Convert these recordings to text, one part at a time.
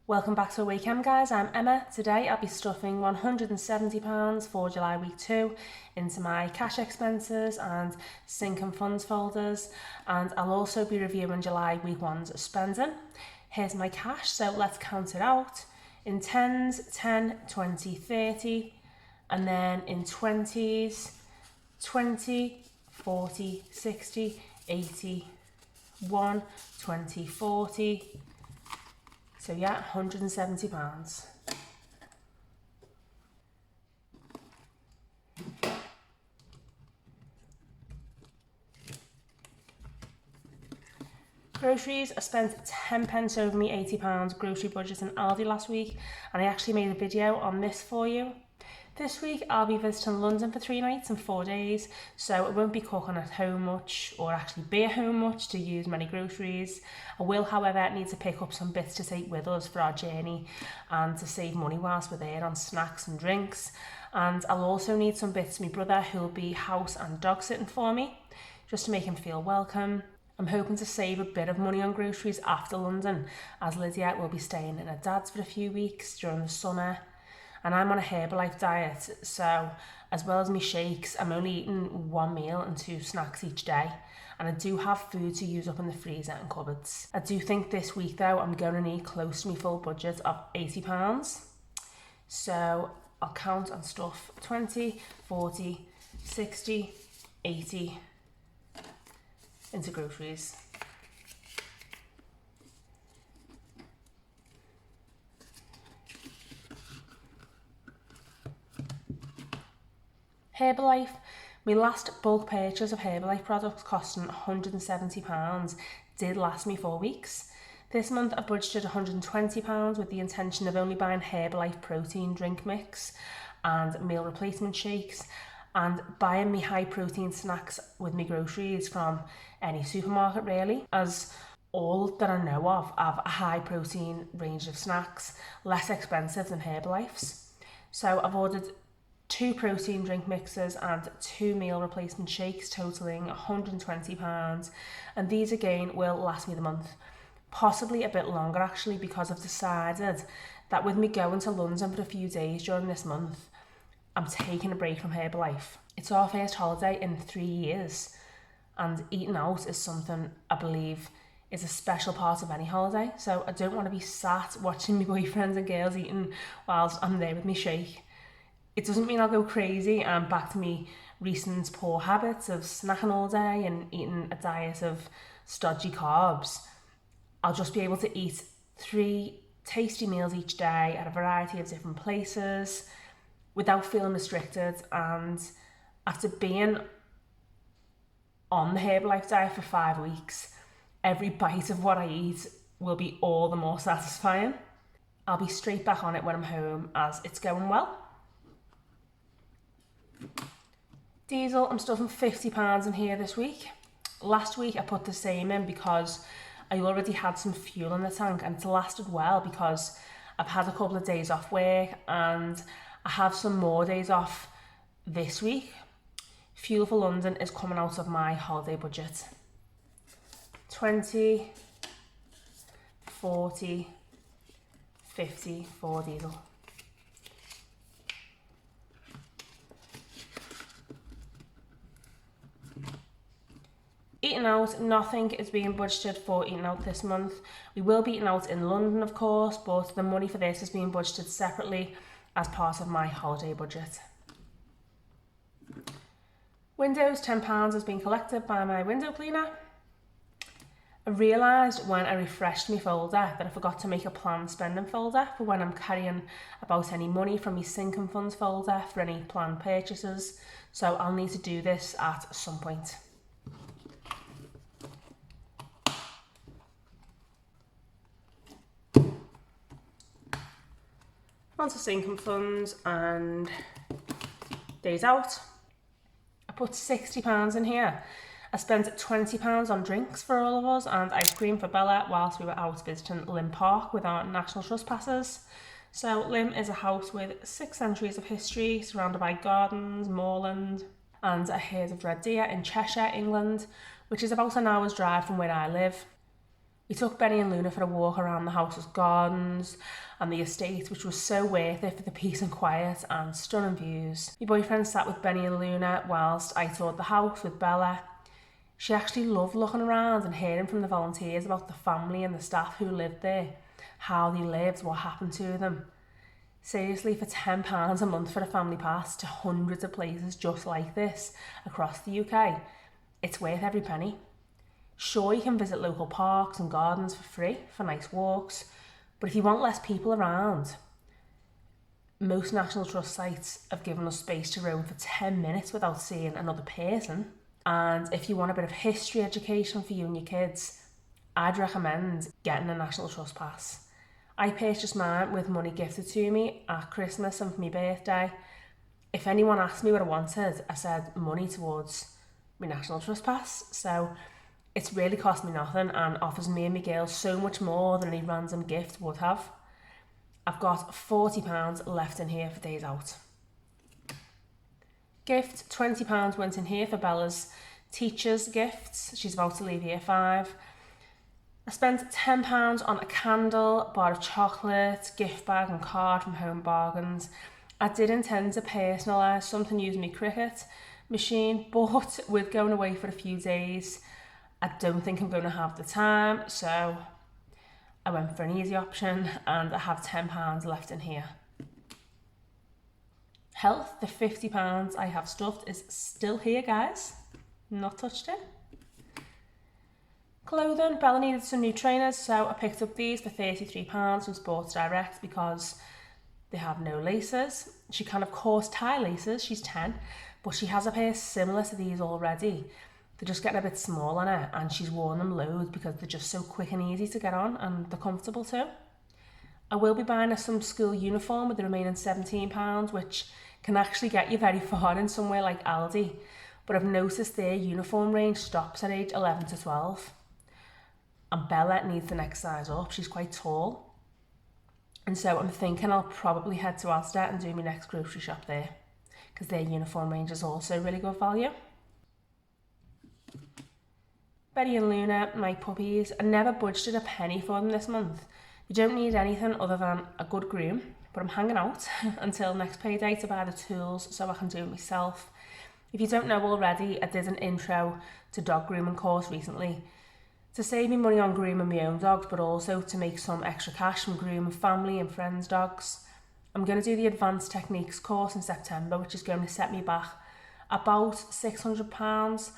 Welcome back to Weekend, guys. I'm Emma. Today I'll be stuffing £170 for July week 2 into my cash expenses and sink and funds folders, and I'll also be reviewing July week 1's spending. Here's my cash, so let's count it out. In 10s, 10, 20, 30, and then in 20s, 20, 40, 60, 80, 1, 20, 40. So yeah, £170. Groceries, I spent 10 pence over me £80 grocery budget in Aldi last week, and I actually made a video on this for you. This week I'll be visiting London for 3 nights and 4 days, so I won't be cooking at home much or actually be at home much to use many groceries. I will, however, need to pick up some bits to take with us for our journey and to save money whilst we're there on snacks and drinks. And I'll also need some bits for my brother, who'll be house and dog sitting for me, just to make him feel welcome. I'm hoping to save a bit of money on groceries after London, as Lydia will be staying in her dad's for a few weeks during the summer. And I'm on a Herbalife diet, so as well as my shakes, I'm only eating 1 meal and 2 snacks each day. And I do have food to use up in the freezer and cupboards. I do think this week though, I'm going to need close to my full budget of £80. So I'll count and stuff 20, 40, 60, 80 into groceries. Herbalife. My last bulk purchase of Herbalife products costing £170 did last me 4 weeks. This month I budgeted £120 with the intention of only buying Herbalife protein drink mix and meal replacement shakes, and buying me high protein snacks with me groceries from any supermarket really, as all that I know of have a high protein range of snacks, less expensive than Herbalife's. So I've ordered 2 protein drink mixes and 2 meal replacement shakes totaling £120, and these again will last me the month, possibly a bit longer actually, because I've decided that with me going to London for a few days during this month, I'm taking a break from Herbalife. It's our first holiday in 3 years, and eating out is something I believe is a special part of any holiday, so I don't want to be sat watching my boyfriends and girls eating whilst I'm there with me shake. It doesn't mean I'll go crazy and back to me recent poor habits of snacking all day and eating a diet of stodgy carbs. I'll just be able to eat 3 tasty meals each day at a variety of different places without feeling restricted, and after being on the Herbalife diet for 5 weeks, every bite of what I eat will be all the more satisfying. I'll be straight back on it when I'm home, as it's going well. Diesel, I'm stuffing £50 in here this week. Last week I put the same in because I already had some fuel in the tank, and it's lasted well because I've had a couple of days off work and I have some more days off this week. Fuel for London is coming out of my holiday budget. 20, 40, 50 for diesel. Eating out, nothing is being budgeted for eating out this month. We will be eating out in London, of course, but the money for this is being budgeted separately as part of my holiday budget. Windows, £10 has been collected by my window cleaner. I realised when I refreshed my folder that I forgot to make a planned spending folder for when I'm carrying about any money from my sink and funds folder for any planned purchases, so I'll need to do this at some point. Onto sink and funds and days out. I put £60 in here. I spent £20 on drinks for all of us and ice cream for Bella whilst we were out visiting Lymm Park with our National Trust passes. So Lymm is a house with 6 centuries of history, surrounded by gardens, moorland, and a herd of red deer in Cheshire, England, which is about an hour's drive from where I live. We took Benny and Luna for a walk around the house's gardens and the estate, which was so worth it for the peace and quiet and stunning views. My boyfriend sat with Benny and Luna whilst I toured the house with Bella. She actually loved looking around and hearing from the volunteers about the family and the staff who lived there, how they lived, what happened to them. Seriously, for £10 a month for a family pass to hundreds of places just like this across the UK, it's worth every penny. Sure, you can visit local parks and gardens for free for nice walks, but if you want less people around, most National Trust sites have given us space to roam for 10 minutes without seeing another person. And if you want a bit of history education for you and your kids, I'd recommend getting a National Trust pass. I purchased mine with money gifted to me at Christmas and for my birthday. If anyone asked me what I wanted, I said money towards my National Trust pass. So it's really cost me nothing and offers me and my girls so much more than any random gift would have. I've got £40 left in here for days out. Gift, £20 went in here for Bella's teacher's gifts. She's about to leave year 5. I spent £10 on a candle, bar of chocolate, gift bag and card from Home Bargains. I did intend to personalise something using my Cricut machine, but with going away for a few days, I don't think I'm going to have the time, so I went for an easy option and I have £10 left in here. Health, the £50 I have stuffed is still here, guys. Not touched it. Clothing, Bella needed some new trainers, so I picked up these for £33 from Sports Direct because they have no laces. She can of course tie laces, she's 10, but she has a pair similar to these already. They're just getting a bit small on her and she's worn them loads because they're just so quick and easy to get on and they're comfortable too. I will be buying her some school uniform with the remaining £17, which can actually get you very far in somewhere like Aldi, but I've noticed their uniform range stops at age 11 to 12. And Bella needs the next size up, she's quite tall. And so I'm thinking I'll probably head to Asda and do my next grocery shop there, because their uniform range is also really good value. Betty and Luna, my puppies, I never budgeted a penny for them this month. You don't need anything other than a good groom, but I'm hanging out until next payday to buy the tools so I can do it myself. If you don't know already, I did an intro to dog grooming course recently to save me money on grooming my own dogs, but also to make some extra cash from grooming family and friends' dogs. I'm going to do the advanced techniques course in September, which is going to set me back about £600.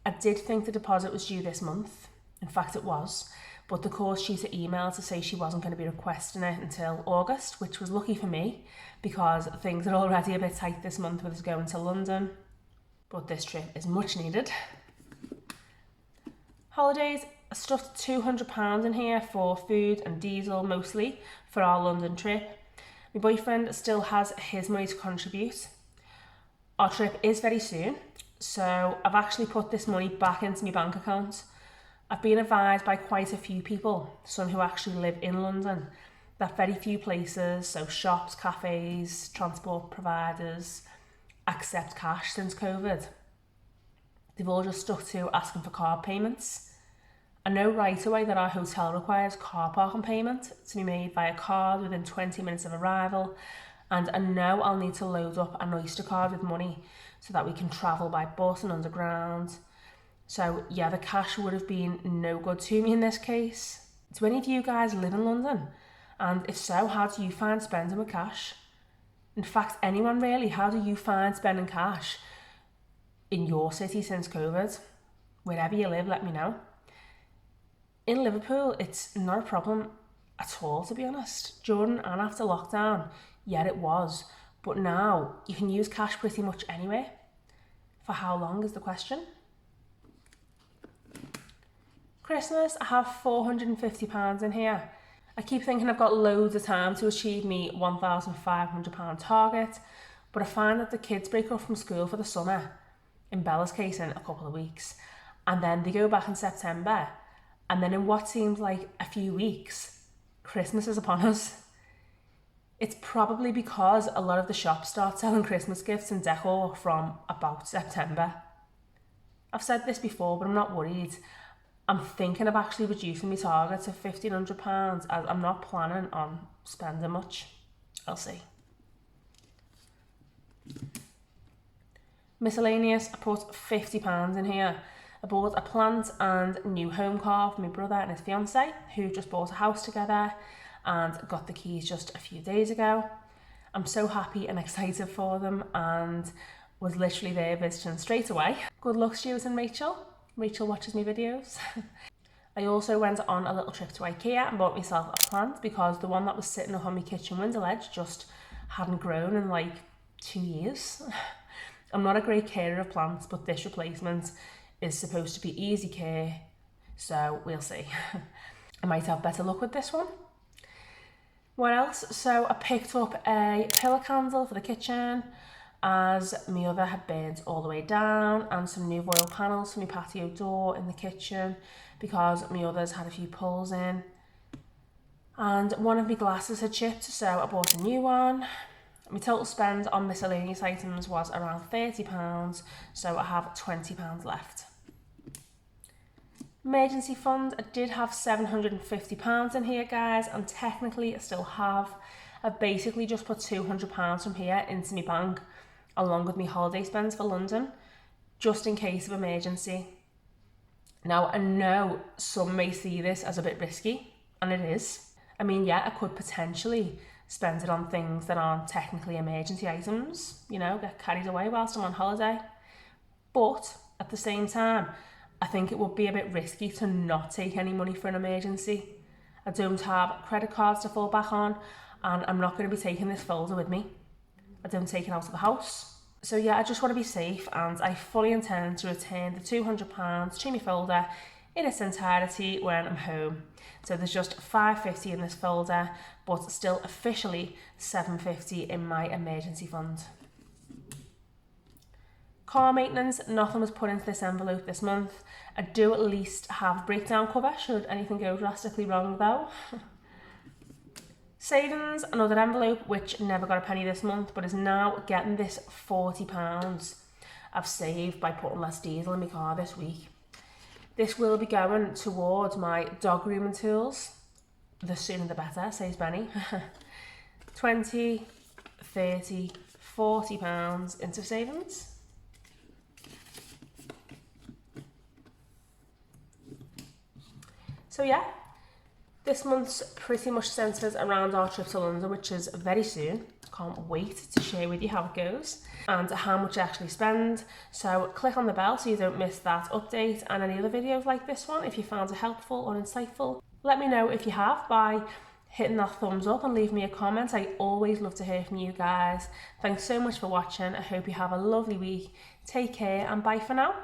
I did think the deposit was due this month. In fact, it was, but the course tutor emailed to say she wasn't going to be requesting it until August, which was lucky for me because things are already a bit tight this month with us going to London. But this trip is much needed. Holidays, I stuffed £200 in here for food and diesel mostly for our London trip. My boyfriend still has his money to contribute. Our trip is very soon, so I've actually put this money back into my bank account. I've been advised by quite a few people, some who actually live in London, that very few places, so shops, cafes, transport providers, accept cash since COVID. They've all just stuck to asking for card payments. I know right away that our hotel requires car parking payment to be made via card within 20 minutes of arrival, and I know I'll need to load up an Oyster card with money so that we can travel by bus and underground. So yeah, the cash would have been no good to me in this case. Do any of you guys live in London? And if so, how do you find spending with cash? In fact, anyone really, how do you find spending cash in your city since COVID? Wherever you live, let me know. In Liverpool, it's not a problem at all, to be honest. During and after lockdown, yeah, it was. But now, you can use cash pretty much anywhere. For how long is the question? Christmas, I have £450 in here. I keep thinking I've got loads of time to achieve me £1,500 target, but I find that the kids break up from school for the summer, in Bella's case in a couple of weeks, and then they go back in September, and then in what seems like a few weeks, Christmas is upon us. It's probably because a lot of the shops start selling Christmas gifts and decor from about September. I've said this before, but I'm not worried. I'm thinking of actually reducing my target to £1,500 as I'm not planning on spending much. I'll see. Miscellaneous, I put £50 in here. I bought a plant and new home car for my brother and his fiance, who just bought a house together and got the keys just a few days ago. I'm so happy and excited for them and was literally there visiting straight away. Good luck, Stuart and Rachel. Rachel watches my videos. I also went on a little trip to IKEA and bought myself a plant because the one that was sitting up on my kitchen window ledge just hadn't grown in like 2 years. I'm not a great carer of plants, but this replacement is supposed to be easy care, so we'll see. I might have better luck with this one. What else? So I picked up a pillar candle for the kitchen as my other had burnt all the way down, and some new voile panels for my patio door in the kitchen because my others had a few pulls in. And one of my glasses had chipped, so I bought a new one. My total spend on miscellaneous items was around £30, so I have £20 left. Emergency fund, I did have £750 in here, guys, and technically I still have. I've basically just put £200 from here into my bank, along with my holiday spends for London, just in case of emergency. Now, I know some may see this as a bit risky, and it is. I mean, yeah, I could potentially spend it on things that aren't technically emergency items, you know, get carried away whilst I'm on holiday. But at the same time, I think it would be a bit risky to not take any money for an emergency. I don't have credit cards to fall back on, and I'm not going to be taking this folder with me. I don't take it out of the house. So yeah, I just want to be safe, and I fully intend to return the £200 to my folder in its entirety when I'm home. So there's just £550 in this folder, but still officially £750 in my emergency fund. Car maintenance, nothing was put into this envelope this month. I do at least have breakdown cover should anything go drastically wrong though. Savings, another envelope which never got a penny this month but is now getting this £40 I've saved by putting less diesel in my car this week. This will be going towards my dog grooming tools. The sooner the better, says Benny. 20, 30, £40 into savings. So yeah, this month's pretty much centres around our trip to London, which is very soon. Can't wait to share with you how it goes and how much I actually spend. So click on the bell so you don't miss that update and any other videos like this one if you found it helpful or insightful. Let me know if you have by hitting that thumbs up and leave me a comment. I always love to hear from you guys. Thanks so much for watching. I hope you have a lovely week. Take care and bye for now.